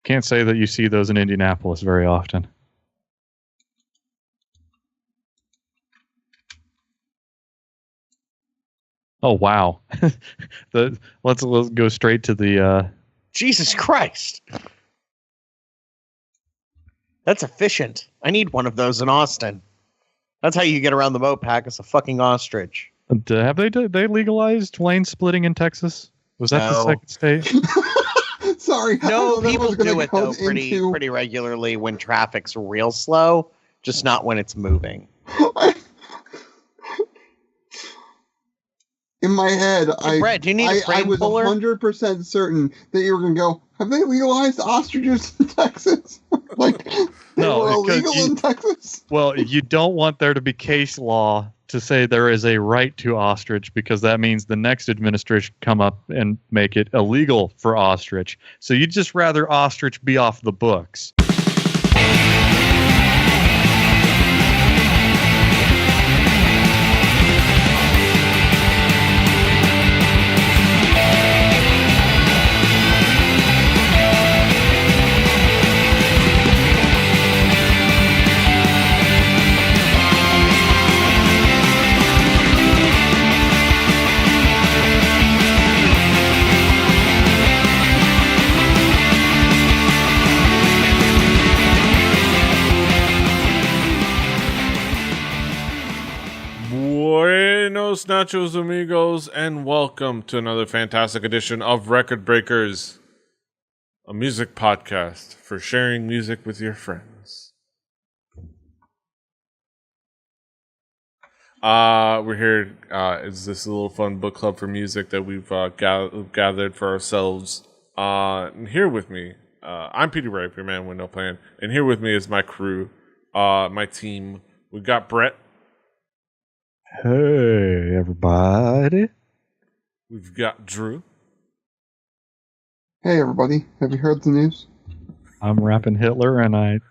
Can't say that you see those in Indianapolis very often. Oh wow! Let's go straight to the. Jesus Christ, that's efficient. I need one of those in Austin. That's how you get around the boat pack. It's a fucking ostrich. Have they legalized lane splitting in Texas? Was that the second state? Sorry. No, people do it though pretty regularly when traffic's real slow, just not when it's moving. In my head, Brett, do you need a I was puller? 100% certain that you were going to go, have they legalized ostriches in Texas? Like, they were illegal in Texas? Well, you don't want there to be case law to say there is a right to ostrich, because that means the next administration come up and make it illegal for ostrich. So you'd just rather ostrich be off the books. Buenos nachos amigos, and welcome to another fantastic edition of Record Breakers, a music podcast for sharing music with your friends. We're here. It's this little fun book club for music that we've gathered for ourselves. And here with me, I'm Peter Ripe, your man with no plan, and here with me is my crew, my team. We've got Brett. Hey, everybody. We've got Drew. Hey, everybody. Have you heard the news? I'm rapping Hitler, and Hate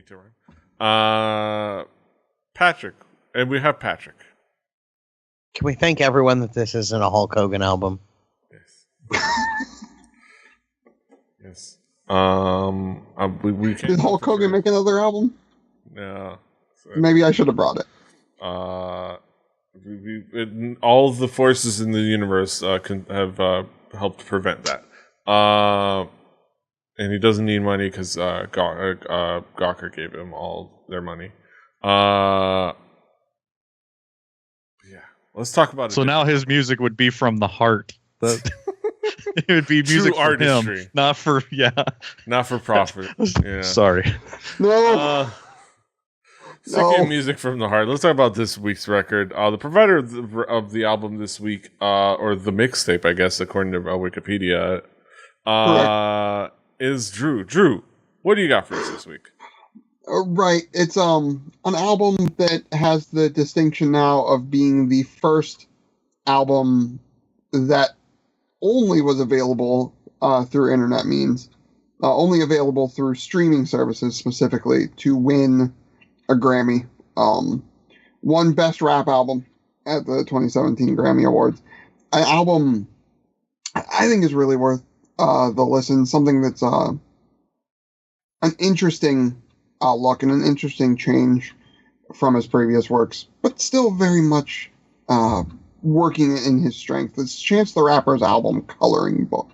to rhyme. Patrick. And we have Patrick. Can we thank everyone that this isn't a Hulk Hogan album? Yes. Yes. We can. Did Hulk Hogan make another album? No. Maybe I should have brought it. All the forces in the universe have helped prevent that. And he doesn't need money because Gawker gave him all their money. Yeah, let's talk about it. So now his music would be from the heart. It would be music True artistry. him, not for profit. Yeah. Sorry. No. Speaking music from the heart, let's talk about this week's record. The provider of the album this week, or the mixtape, I guess, according to Wikipedia, is Drew. Drew, what do you got for us this week? Right. It's an album that has the distinction now of being the first album that only was available through internet means, only available through streaming services specifically, to win a Grammy. Won Best Rap Album at the 2017 Grammy Awards. An album I think is really worth the listen. Something that's an interesting look and an interesting change from his previous works, but still very much working in his strength. It's Chance the Rapper's album coloring book.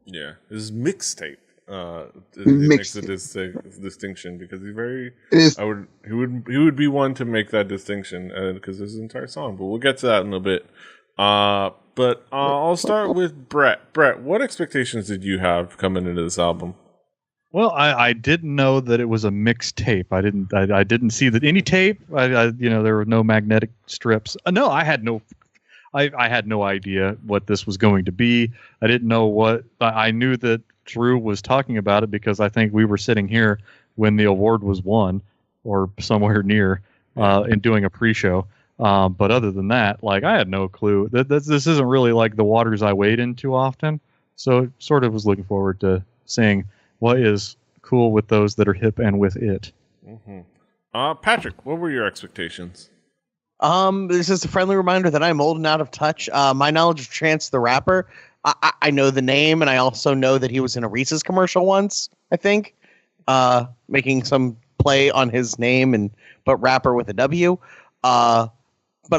Yeah, his mixtape. It makes a distinction because he's very. It is. He would be one to make that distinction because there's an entire song, but we'll get to that in a bit. But I'll start with Brett. Brett, what expectations did you have coming into this album? Well, I didn't know that it was a mixtape. I didn't see that any tape. There were no magnetic strips. No, I had no idea what this was going to be. I didn't know what. I knew that Drew was talking about it because I think we were sitting here when the award was won or somewhere near and doing a pre-show. But other than that, I had no clue. This isn't really like the waters I wade in too often. So sort of was looking forward to seeing what is cool with those that are hip and with it. Mm-hmm. Patrick, what were your expectations? This is a friendly reminder that I'm old and out of touch. My knowledge of Chance the Rapper I know the name, and I also know that he was in a Reese's commercial once, I think, making some play on his name, but rapper with a W. But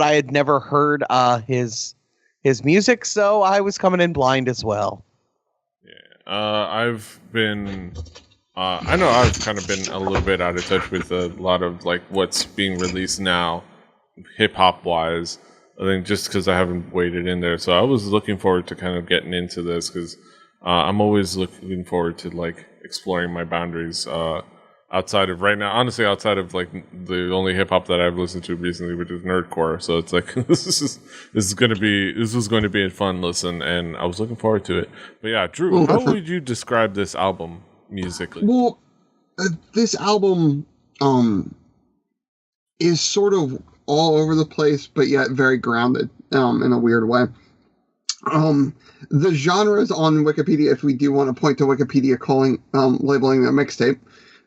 I had never heard his music, so I was coming in blind as well. Yeah, I've been. I know I've kind of been a little bit out of touch with a lot of like what's being released now, hip hop wise. I think just because I haven't waded in there, so I was looking forward to kind of getting into this because I'm always looking forward to like exploring my boundaries outside of right now. Honestly, outside of like the only hip hop that I've listened to recently, which is nerdcore. So it's like this was going to be a fun listen, and I was looking forward to it. But yeah, Drew, how would you describe this album musically? Well, this album is sort of all over the place, but yet very grounded in a weird way. The genres on Wikipedia, if we do want to point to Wikipedia labeling a mixtape,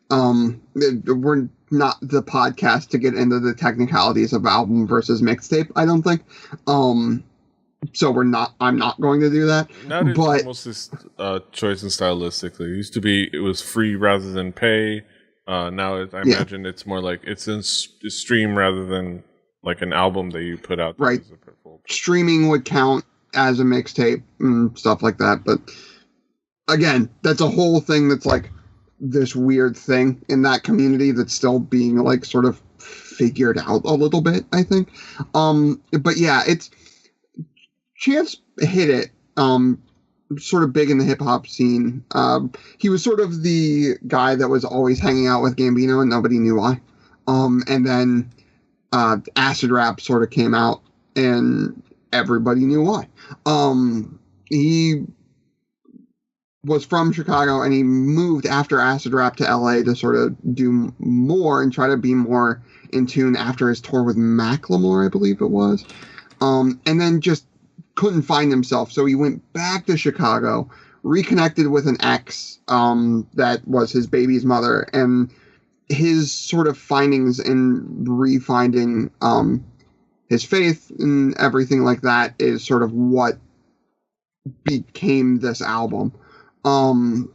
we're not the podcast to get into the technicalities of album versus mixtape, I don't think. So I'm not going to do that. Now it's almost this choice and stylistically. It used to be it was free rather than pay. Now I imagine it's more like it's in stream rather than like an album that you put out. Right. Streaming would count as a mixtape and stuff like that. But again, that's a whole thing that's like this weird thing in that community that's still being like sort of figured out a little bit, I think. But yeah, it's Chance hit it sort of big in the hip hop scene. He was sort of the guy that was always hanging out with Gambino and nobody knew why. And then acid rap sort of came out and everybody knew why. He was from Chicago and he moved after acid rap to LA to sort of do more and try to be more in tune after his tour with Macklemore, I believe it was. And then just couldn't find himself. So he went back to Chicago, reconnected with an ex that was his baby's mother, and his sort of findings in refinding his faith and everything like that is sort of what became this album. And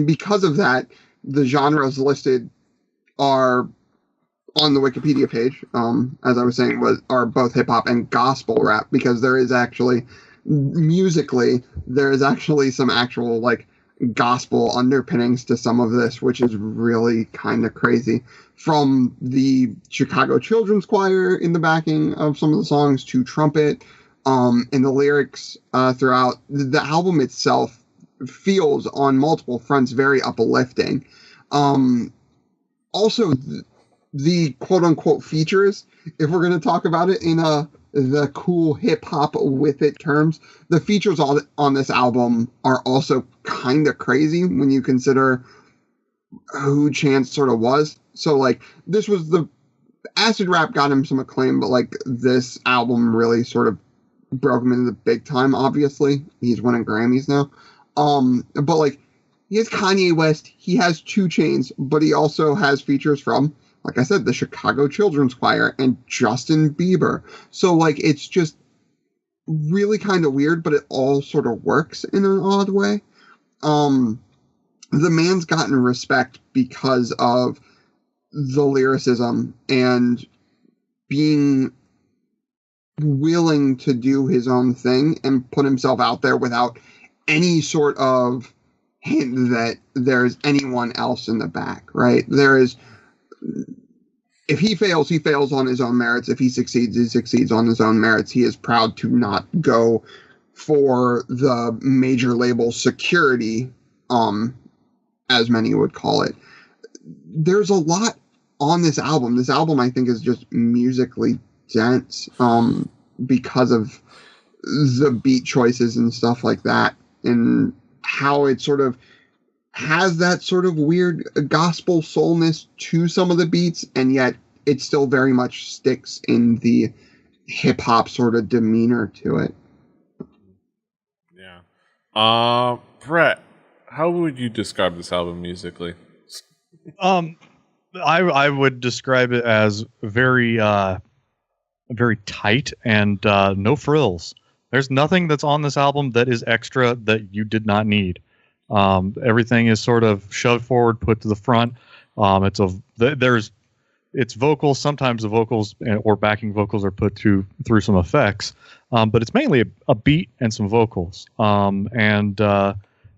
because of that, the genres listed are on the Wikipedia page, as I was saying, are both hip hop and gospel rap, because there is actually musically some actual like gospel underpinnings to some of this, which is really kind of crazy. From the Chicago Children's Choir in the backing of some of the songs to trumpet, and the lyrics throughout the album itself feels on multiple fronts very uplifting. Also, the quote-unquote features, if we're going to talk about it in the cool hip-hop with it terms, the features on this album are also kind of crazy when you consider who Chance sort of was. So, like, this was the acid rap got him some acclaim, but, like, this album really sort of broke him into the big time, obviously. He's winning Grammys now. But, like, he has Kanye West, he has 2 Chainz, but he also has features from, like I said, the Chicago Children's Choir and Justin Bieber. So, like, it's just really kind of weird, but it all sort of works in an odd way. The man's gotten respect because of the lyricism and being willing to do his own thing and put himself out there without any sort of hint that there's anyone else in the back, right? If he fails on his own merits. If he succeeds on his own merits. He is proud to not go for the major label security, as many would call it. There's a lot on this album. This album, I think, is just musically dense, because of the beat choices and stuff like that, and how it sort of has that sort of weird gospel soulness to some of the beats, and yet it still very much sticks in the hip hop sort of demeanor to it. Yeah. Brett, how would you describe this album musically? I would describe it as very tight and no frills. There's nothing that's on this album that is extra that you did not need. Everything is sort of shoved forward, put to the front. It's vocals. Sometimes the vocals or backing vocals are put through some effects, but it's mainly a beat and some vocals. Sometimes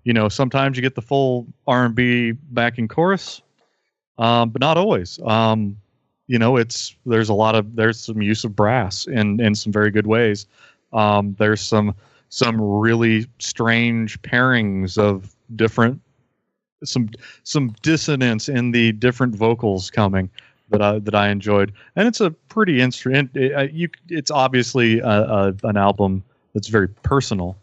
you get the full R&B backing chorus, but not always. There's some use of brass in some very good ways. There's some really strange pairings of different, some dissonance in the different vocals coming that I enjoyed, and it's a pretty instrument. It's obviously an album that's very personal,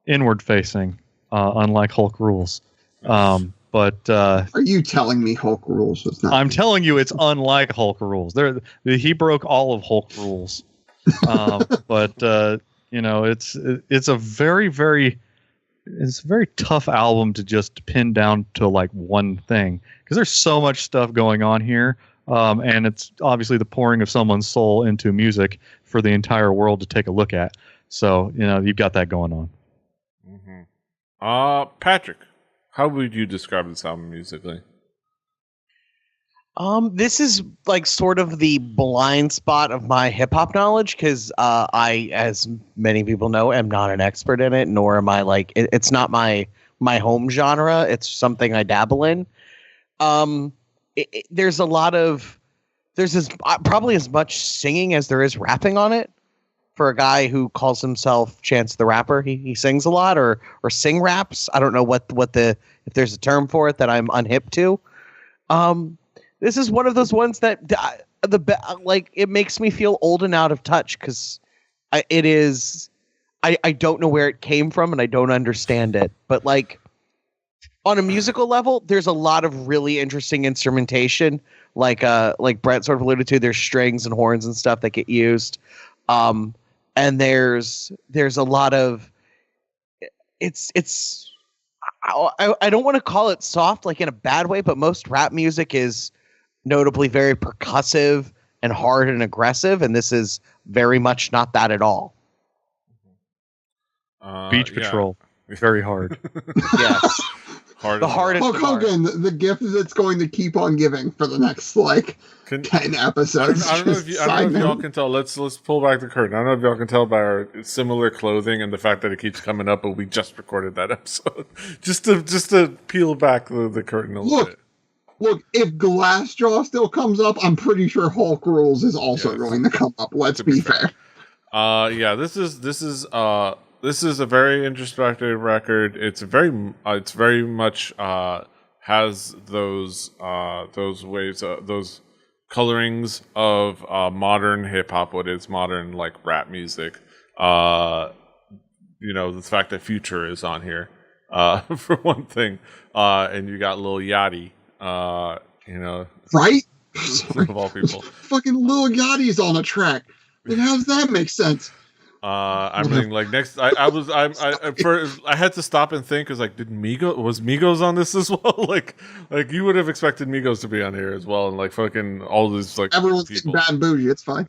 inward facing, unlike Hulk Rules. Are you telling me Hulk Rules was not? I'm telling you, it's unlike Hulk Rules. He broke all of Hulk Rules. It's a very tough album to just pin down to like one thing, because there's so much stuff going on here, and it's obviously the pouring of someone's soul into music for the entire world to take a look at. So you've got that going on. Mm-hmm. Patrick, how would you describe this album musically? This is like sort of the blind spot of my hip hop knowledge, because I, as many people know, am not an expert in it, nor am I it's not my home genre. It's something I dabble in. There's probably as much singing as there is rapping on it. For a guy who calls himself Chance the Rapper, he sings a lot or sing raps. I don't know if there's a term for it that I'm unhip to. This is one of those ones that it makes me feel old and out of touch, because I don't know where it came from and I don't understand it. But on a musical level, there's a lot of really interesting instrumentation. Like Brett sort of alluded to, there's strings and horns and stuff that get used. And there's a lot of I don't want to call it soft in a bad way, but most rap music is notably very percussive and hard and aggressive, and this is very much not that at all. Beach Patrol, very hard. Yes. Hard the hardest. Hulk Hogan, the gift that's going to keep on giving for the next 10 episodes. I don't know if y'all can tell. Let's pull back the curtain. I don't know if y'all can tell by our similar clothing and the fact that it keeps coming up, but we just recorded that episode. just to peel back the curtain a little bit. Look, if Glassjaw still comes up, I'm pretty sure Hulk Rules is also going to come up. Let's be fair. This is a very introspective record. It's very much has those ways, those colorings of modern hip hop. What is modern rap music? The fact that Future is on here, for one thing, and you got Lil Yachty. Right? Of all people, fucking Lil Yachty's on a track. How does that make sense? I had to stop and think, was Migos on this as well? You would have expected Migos to be on here as well, and fucking all these everyone's people. Getting bad and bougie. It's fine.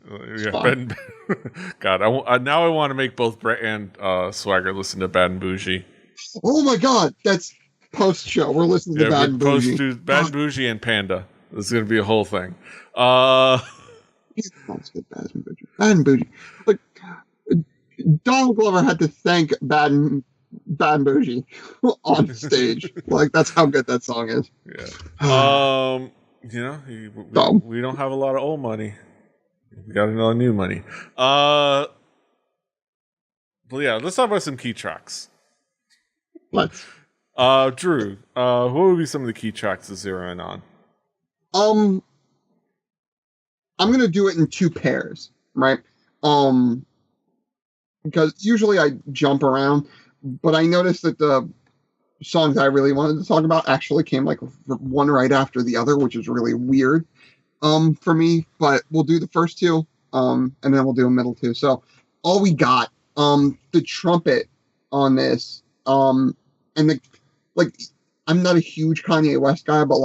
Fine. God, now I want to make both Brett and Swagger listen to Bad and Bougie. Oh my God, that's post show. We're listening to Bad and Bougie. Bad and Bougie and Panda. This is gonna be a whole thing. Bad and Bougie. Donald Glover had to thank Bad and Bougie on stage. That's how good that song is. Yeah. We don't have a lot of old money. We got a lot of new money. But yeah, let's talk about some key tracks. Let's. Drew, what would be some of the key tracks to zero in on? I'm gonna do it in two pairs, right? Because usually I jump around, but I noticed that the songs I really wanted to talk about actually came one right after the other, which is really weird for me. But we'll do the first two, and then we'll do a middle two. So All We Got, the trumpet on this, and I'm not a huge Kanye West guy, but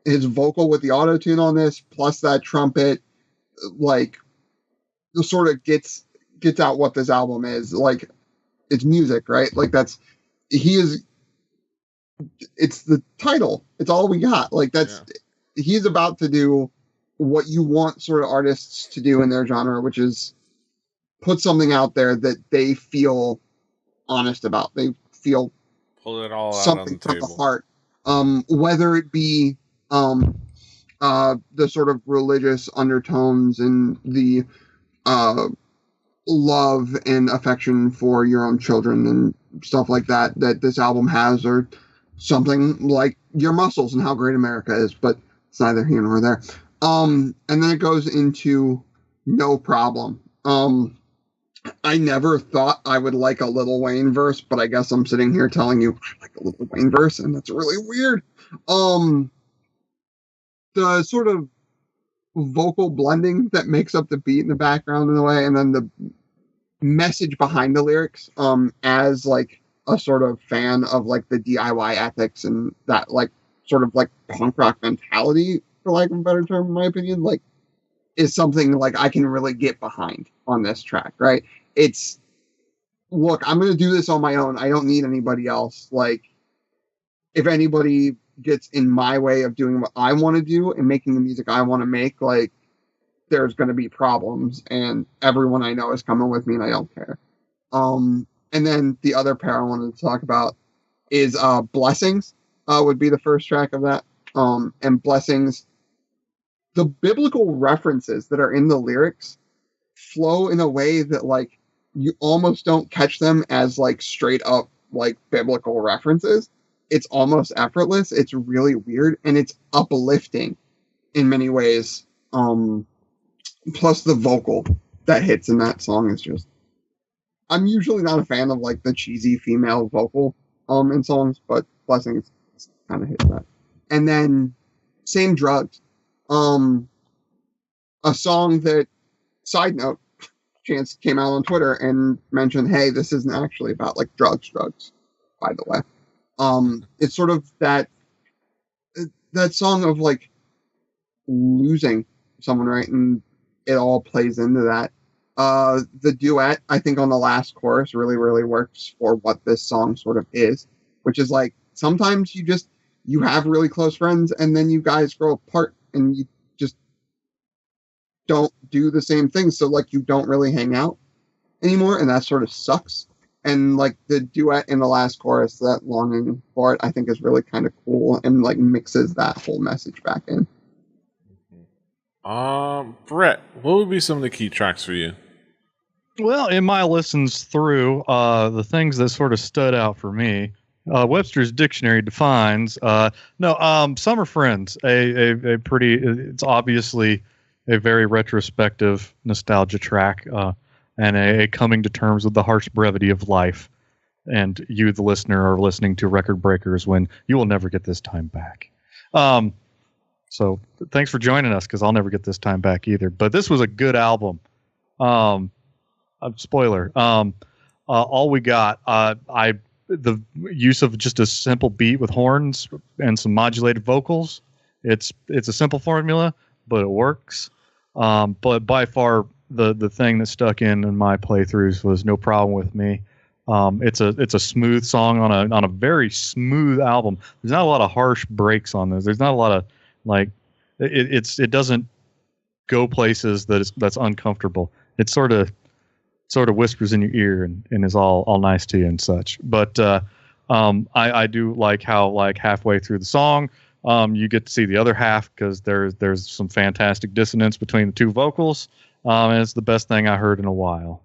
his vocal with the auto-tune on this, plus that trumpet, sort of gets gets out what this album is. Like, it's music, right? Like, it's the title. It's all we got. Like, he's about to do what you want sort of artists to do in their genre, which is put something out there that they feel honest about. They feel pull it all something out on the from table. the heart. Whether it be the sort of religious undertones and the love and affection for your own children and stuff like that this album has, or something like Your Muscles and How Great America Is, but it's neither here nor there. And then it goes into No Problem. I never thought I would like a Lil Wayne verse, but I guess I'm sitting here telling you I like a Lil Wayne verse, and that's really weird. The sort of vocal blending that makes up the beat in the background in a way, and then the message behind the lyrics, as like a sort of fan of like the DIY ethics and that like sort of like punk rock mentality, for lack of a better term, in my opinion, like, is something like I can really get behind on this track, right? It's, look, I'm going to do this on my own. I don't need anybody else. Like, if anybody gets in my way of doing what I want to do and making the music I want to make, like, there's going to be problems, and everyone I know is coming with me, and I don't care. And then the other pair I wanted to talk about is Blessings, would be the first track of that. And Blessings, the biblical references that are in the lyrics flow in a way that, like, you almost don't catch them as like straight up like biblical references. It's almost effortless. It's really weird, and it's uplifting in many ways. Plus the vocal that hits in that song is just, I'm usually not a fan of like the cheesy female vocal in songs, but Blessings kind of hits that. And then Same Drugs, a song that, side note, Chance came out on Twitter and mentioned, hey, this isn't actually about like drugs, by the way. It's sort of that song of like losing someone, right? And it all plays into that. The duet, I think, on the last chorus really, really works for what this song sort of is, which is like, sometimes you have really close friends and then you guys grow apart and you just don't do the same things. So like, you don't really hang out anymore, and that sort of sucks. And like the duet in the last chorus, that longing for it, I think is really kind of cool and like mixes that whole message back in. Brett, what would be some of the key tracks for you? Well, in my listens through, the things that sort of stood out for me, Webster's Dictionary defines, Summer Friends, a pretty, it's obviously a very retrospective nostalgia track, and a coming to terms with the harsh brevity of life. And you, the listener, are listening to Record Breakers when you will never get this time back. So thanks for joining us, because I'll never get this time back either. But this was a good album. Spoiler. All we got, the use of just a simple beat with horns and some modulated vocals. It's a simple formula, but it works. But by far the thing that stuck in my playthroughs was No Problem With Me. It's a smooth song on a very smooth album. There's not a lot of harsh breaks on this. There's not a lot of like it doesn't go places that's uncomfortable. It sort of whispers in your ear and is all nice to you and such. But I do like how like halfway through the song, you get to see the other half, because there's some fantastic dissonance between the two vocals, and it's the best thing I heard in a while.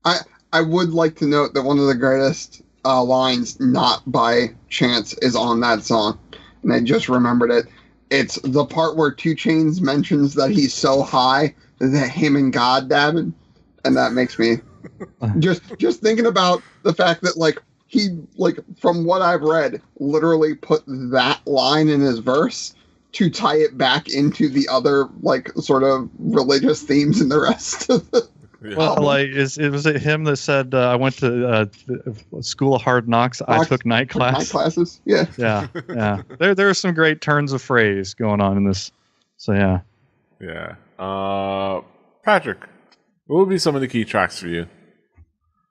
I would like to note that one of the greatest lines, not by chance, is on that song, and I just remembered it. It's the part where 2 Chainz mentions that he's so high that him and God dabbing, and that makes me just thinking about the fact that like he, like, from what I've read, literally put that line in his verse to tie it back into the other like sort of religious themes in the rest of the Well, like, was it him that said, I went to School of Hard Knocks, I took night class? Night classes, yeah. Yeah. There are some great turns of phrase going on in this. So, yeah. Yeah. Patrick, What would be some of the key tracks for you?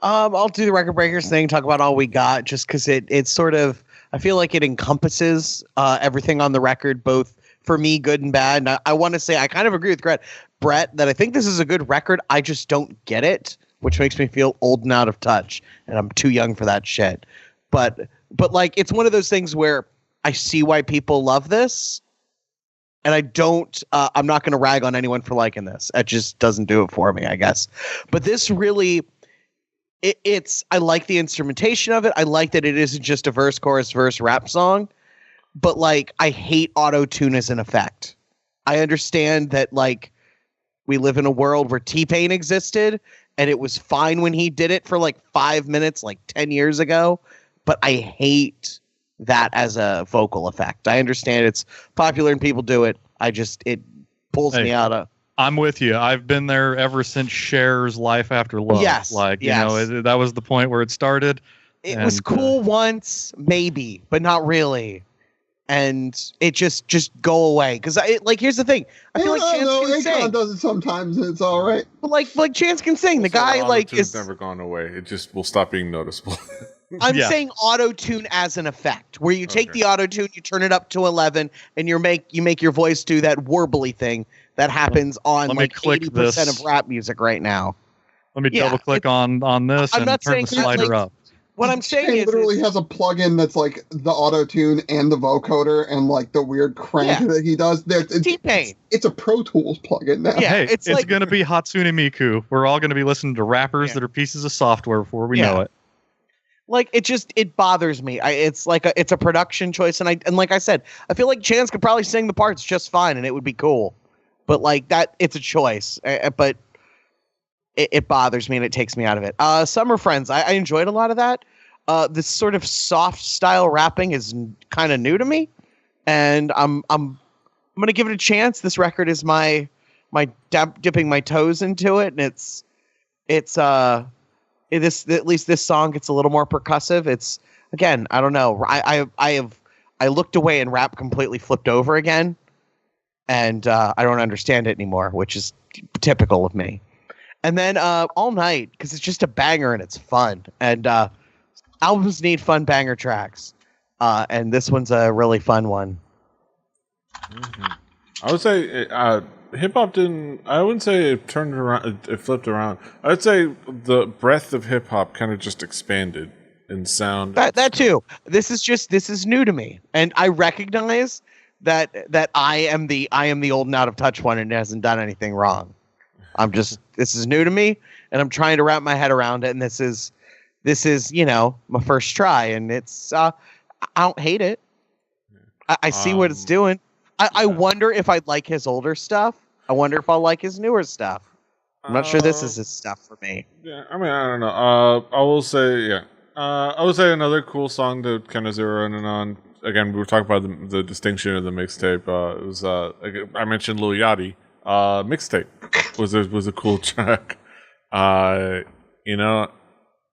I'll do the record breakers thing, talk about all we got, just because it's sort of, I feel like it encompasses everything on the record, both for me, good and bad. And I want to say I kind of agree with Brett that I think this is a good record. I just don't get it, which makes me feel old and out of touch, and I'm too young for that shit. But like, it's one of those things where I see why people love this, and I don't. I'm not going to rag on anyone for liking this. It just doesn't do it for me, I guess. But this really. It's I like the instrumentation of it. I like that it isn't just a verse, chorus, verse, rap song. But like, I hate auto-tune as an effect. I understand that like we live in a world where T-Pain existed and it was fine when he did it for like 5 minutes, like 10 years ago. But I hate that as a vocal effect. I understand it's popular and people do it. It pulls me out of. I'm with you. I've been there ever since Cher's Life After Love. Yes. Like, you know, that was the point where it started. It was cool once, maybe, but not really. And it just go away. Because here's the thing. I feel like Chance can sing. does it sometimes, and it's all right. But like Chance can sing. The guy is never gone away. It just will stop being noticeable. I'm saying auto-tune as an effect, where you take the auto-tune, you turn it up to 11, and you make your voice do that warbly thing that happens on like 80% of rap music right now. Let me double click on this and turn the slider up. What I'm saying is literally has a plugin that's like the auto-tune and the vocoder and like the weird crank that he does. It's T-Pain. It's a Pro Tools plugin now. Yeah, hey, it's going to be Hatsune Miku. We're all going to be listening to rappers that are pieces of software before we know it. Like, it bothers me. It's a production choice, and like I said, I feel like Chance could probably sing the parts just fine, and it would be cool. But like that, it's a choice. But it bothers me, and it takes me out of it. Summer Friends, I enjoyed a lot of that. This sort of soft style rapping is kind of new to me, and I'm gonna give it a chance. This record is my dipping my toes into it, and at least this song gets a little more percussive. It's, again, I don't know. I looked away and rap completely flipped over again, and I don't understand it anymore, which is typical of me. And then All Night, because it's just a banger and it's fun. And albums need fun banger tracks, and this one's a really fun one. Mm-hmm. I would say hip hop didn't. I wouldn't say it turned around. It flipped around. I would say the breadth of hip hop kind of just expanded in sound. That too. This is new to me, and I recognize that I am the old and out of touch one, and it hasn't done anything wrong. This is new to me, and I'm trying to wrap my head around it. And this is my first try, and it's I don't hate it. I see what it's doing. I wonder if I'd like his older stuff. I wonder if I'll like his newer stuff. I'm not sure this is his stuff for me. Yeah, I mean, I don't know. I will say, I would say another cool song to kind of zero in on. Again, we were talking about the distinction of the mixtape. It was I mentioned Lil Yachty. Mixtape was a cool track.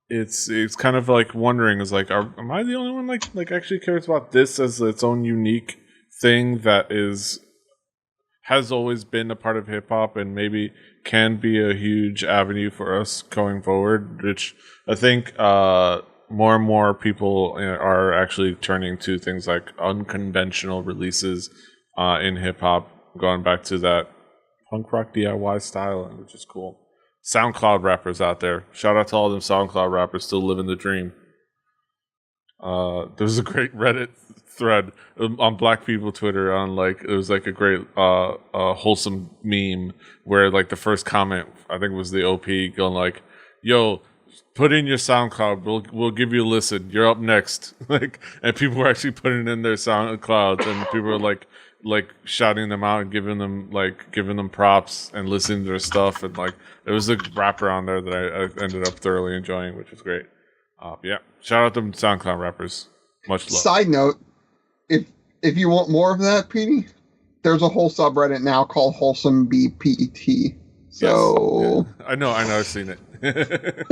It's kind of like wondering, is like, am I the only one like actually cares about this as its own unique thing that has always been a part of hip hop and maybe can be a huge avenue for us going forward, which I think more and more people are actually turning to things like unconventional releases in hip hop, going back to that punk rock DIY style, which is cool. SoundCloud rappers out there. Shout out to all them SoundCloud rappers still living the dream. There was a great Reddit thread on Black People Twitter on it was like a great wholesome meme where like the first comment, I think it was the OP, going like, yo, put in your SoundCloud, we'll give you a listen, you're up next. And people were actually putting in their SoundClouds, and people were like shouting them out and giving them props and listening to their stuff, and there was a rapper on there that I ended up thoroughly enjoying, which was great. Shout out to SoundCloud rappers. Much love. Side note, if you want more of that, Petey, there's a whole subreddit now called Wholesome BPT. So yes. I know, I've seen it. It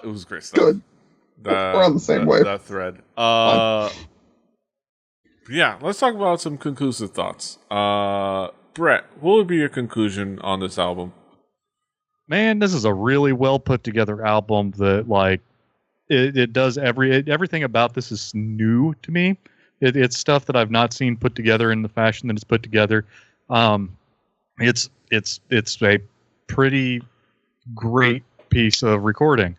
was great stuff. Good. We're on the same wave. That thread. Let's talk about some conclusive thoughts. Brett, what would be your conclusion on this album? man, this is a really well put together album that like it does everything about this is new to me. It's stuff that I've not seen put together in the fashion that it's put together. It's a pretty great piece of recording.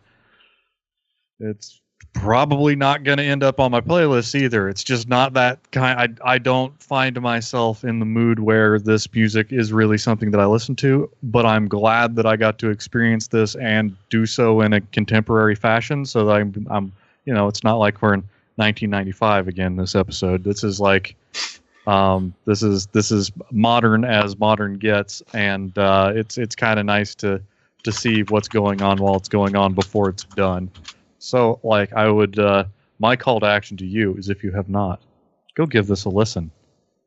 It's probably not going to end up on my playlist either. It's just not that kind. I don't find myself in the mood where this music is really something that I listen to, but I'm glad that I got to experience this and do so in a contemporary fashion. So that I'm it's not like we're in 1995 again, this episode. This is like, this is modern as modern gets. And, it's kind of nice to see what's going on while it's going on before it's done. So, like, I would, my call to action to you is, if you have not, go give this a listen.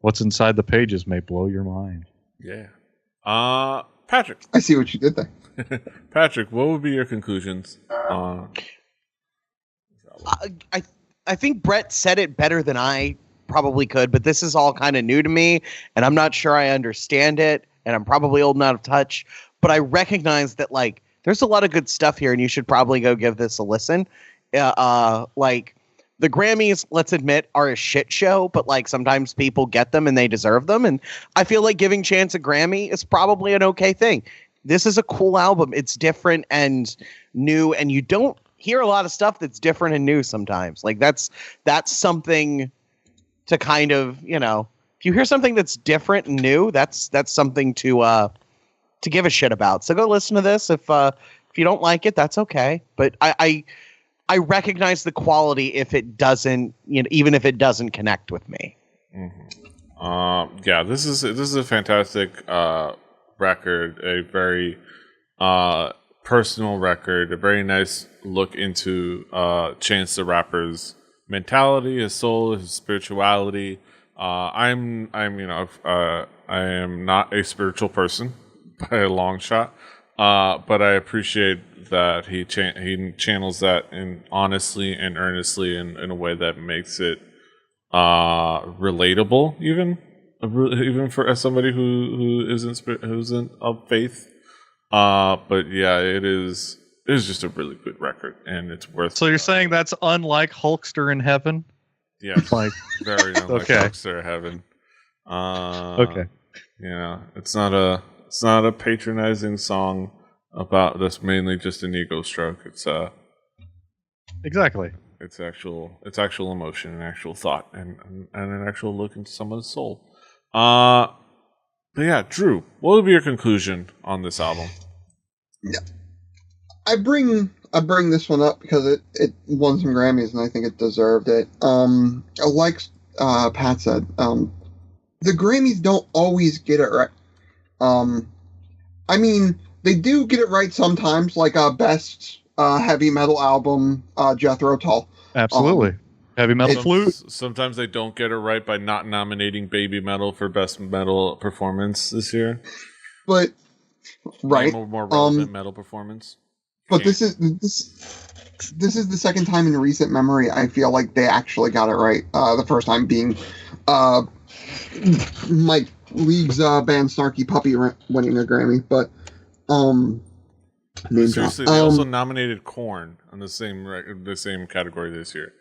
What's inside the pages may blow your mind. Yeah. Patrick. I see what you did there. Patrick, what would be your conclusions? I think Brett said it better than I probably could, but this is all kind of new to me, and I'm not sure I understand it, and I'm probably old and out of touch, but I recognize that, like, there's a lot of good stuff here, and you should probably go give this a listen. Like, the Grammys, let's admit, are a shit show, but, like, sometimes people get them and they deserve them, and I feel like giving Chance a Grammy is probably an okay thing. This is a cool album. It's different and new, and you don't hear a lot of stuff that's different and new sometimes. Like, that's something to kind of, if you hear something that's different and new, that's something to give a shit about. So go listen to this. If you don't like it, that's okay. But I recognize the quality if it doesn't, even if it doesn't connect with me. Mm-hmm. Yeah, this is a fantastic record. A very personal record. A very nice look into Chance the Rapper's mentality, his soul, his spirituality. I am not a spiritual person by a long shot, but I appreciate that he channels that in honestly and earnestly in a way that makes it relatable, even for somebody who isn't of faith. But yeah, it is just a really good record, and it's worth. So you're saying that's unlike Hulkster in Heaven? Yeah, like very unlike Hulkster in Heaven. Okay. It's not a patronizing song about that's mainly just an ego stroke. It's exactly. It's actual emotion and actual thought and an actual look into someone's soul. But yeah, Drew, what would be your conclusion on this album? Yeah, I bring this one up because it won some Grammys and I think it deserved it. Like Pat said, the Grammys don't always get it right. I mean, they do get it right sometimes, like best heavy metal album, Jethro Tull. Absolutely. Heavy metal flute. Sometimes they don't get it right by not nominating Baby Metal for best metal performance this year. But right, more relevant metal performance. But this is the second time in recent memory I feel like they actually got it right. The first time being Mike League's band Snarky Puppy winning a Grammy, but seriously, they also nominated Korn on the same category this year,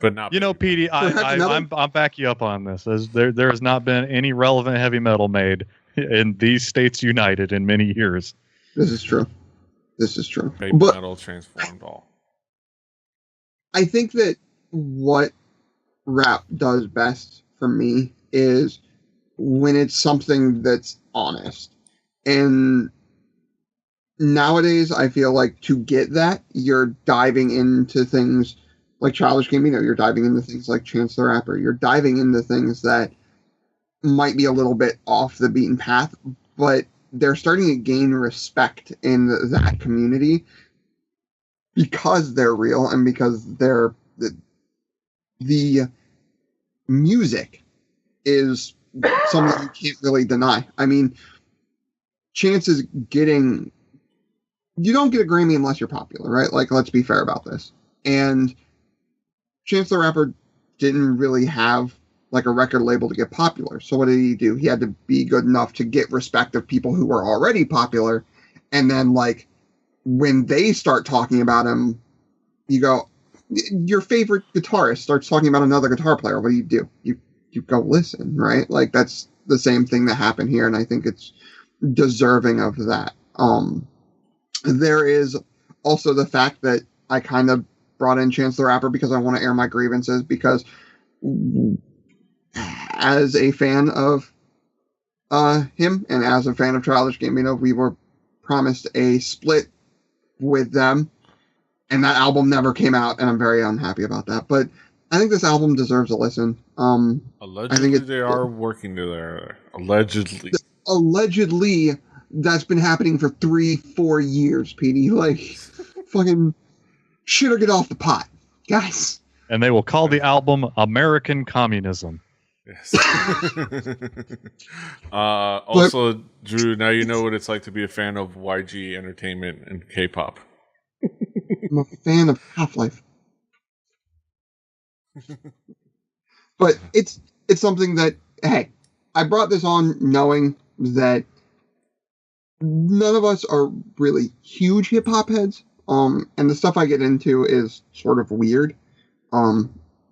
but not. Petey, I'm back you up on this. There has not been any relevant heavy metal made in these states united in many years. This is true. Baby metal transformed all. I think that what rap does best for me is when it's something that's honest. And nowadays, I feel like to get that, you're diving into things like Childish Gambino. You're diving into things like Chance the Rapper. You're diving into things that might be a little bit off the beaten path, but they're starting to gain respect in that community because they're real and because they're the music is something you can't really deny. I mean, Chance is getting... You don't get a Grammy unless you're popular, right? Like, let's be fair about this. And Chance the Rapper didn't really have like a record label to get popular. So what did he do? He had to be good enough to get respect of people who were already popular And then like when they start talking about him, you go, your favorite guitarist starts talking about another guitar player. What do? You go listen, right? Like that's the same thing that happened here, and I think it's deserving of that. There is also the fact that I kind of brought in Chance the Rapper because I want to air my grievances, because as a fan of him and as a fan of Childish Gambino, we were promised a split with them, and that album never came out, and I'm very unhappy about that. But I think this album deserves a listen. Allegedly, they are working together. Allegedly, that's been happening for 3-4 years, Petey. Like, fucking shit or get off the pot, guys. And they will call the album American Communism. Yes. Also, Drew, now you know what it's like to be a fan of YG Entertainment and K-pop. I'm a fan of Half-Life. But it's something that, hey, I brought this on knowing that none of us are really huge hip-hop heads. And the stuff I get into is sort of weird.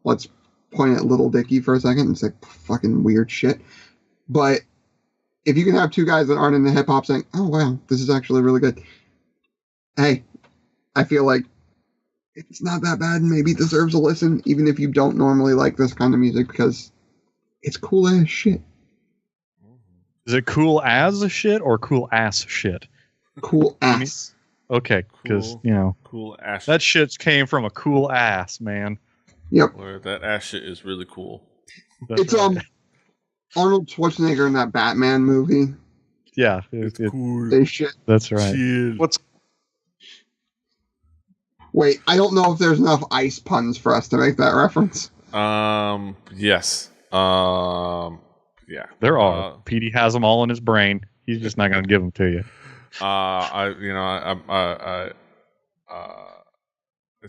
Let's point at Little Dicky for a second and say fucking weird shit. But if you can have two guys that aren't into hip-hop saying, oh wow, this is actually really good, hey, I feel like it's not that bad and maybe it deserves a listen, even if you don't normally like this kind of music, because it's cool as shit. Is it cool as shit or cool ass shit? Cool ass. Okay, because, cool, cool ass. That shit came from a cool ass, man. Yep. Or that ass shit is really cool. It's Arnold Schwarzenegger in that Batman movie. Yeah. It's cool. They shit. That's right. Chill. Wait, I don't know if there's enough ice puns for us to make that reference. Yes. Yeah. There are. Petey has them all in his brain. He's just not going to give them to you. It's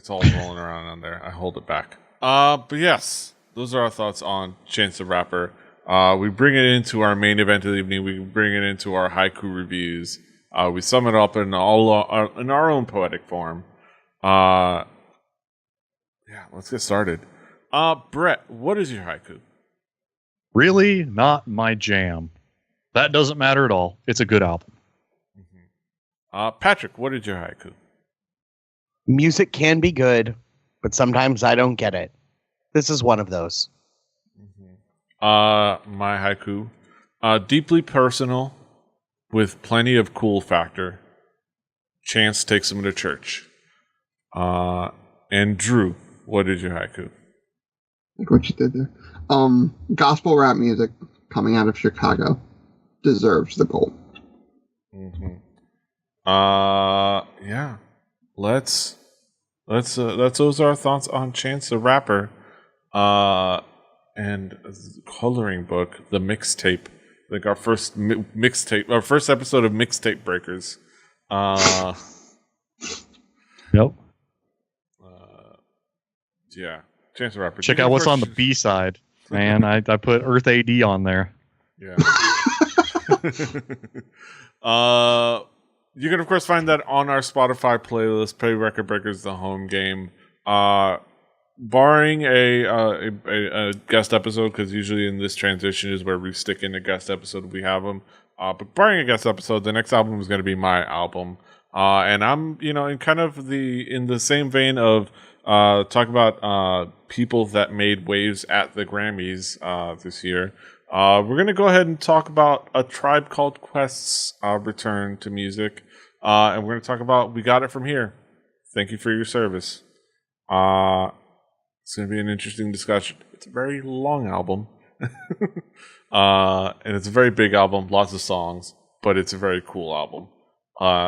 all rolling around on there. I hold it back. But yes, those are our thoughts on Chance the Rapper. We bring it into our main event of the evening. We bring it into our haiku reviews. We sum it up in in our own poetic form. Yeah, let's get started. Brett, what is your haiku? Really not my jam. That doesn't matter at all. It's a good album. Patrick, what is your haiku? Music can be good, but sometimes I don't get it. This is one of those. My haiku, deeply personal with plenty of cool factor. Chance takes him to church. And Drew, what is your haiku? Like what you did there. Gospel rap music coming out of Chicago deserves the gold. Yeah. Let's those are our thoughts on Chance the Rapper. And coloring book, the mixtape. Like our first mixtape, our first episode of Mixtape Breakers. Yep. Yeah. Chance the Rapper. Check out what's on the B side, man. I put Earth AD on there. Yeah. You can of course find that on our Spotify playlist. Play Record Breakers, the home game. Barring a guest episode, because usually in this transition is where we stick in a guest episode. We have them. But barring a guest episode, the next album is going to be my album. And I'm, in kind of in the same vein of talk about people that made waves at the Grammys this year. We're going to go ahead and talk about A Tribe Called Quest's return to music. And we're going to talk about We Got It From Here. Thank you for your service. It's going to be an interesting discussion. It's a very long album. And it's a very big album, lots of songs, but it's a very cool album.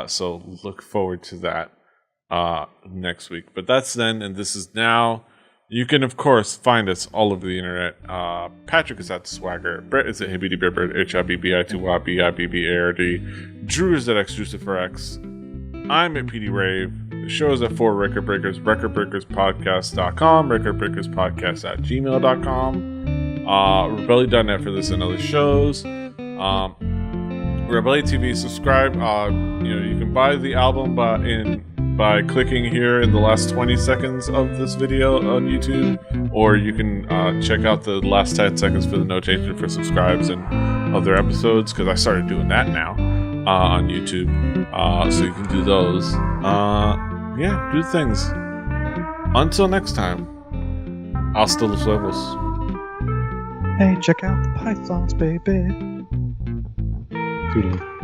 So look forward to that next week. But that's then, and this is now. You can, of course, find us all over the internet. Patrick is at The Swagger. Brett is at Hibbity Bearbird, HIBBI2YBIBBARD. Drew is at XJuciferX. I'm at PD Rave. The show is at 4 Record Breakers, recordbreakerspodcast.com, recordbreakerspodcast@gmail.com, rebellion.net for this and other shows. Rebel TV, subscribe. You can buy the album by clicking here in the last 20 seconds of this video on YouTube, or you can check out the last 10 seconds for the notation for subscribes and other episodes, because I started doing that now on YouTube, so you can do those. Do things. Until next time, hasta los huevos. Hey, check out the pythons, baby. Toodaloo.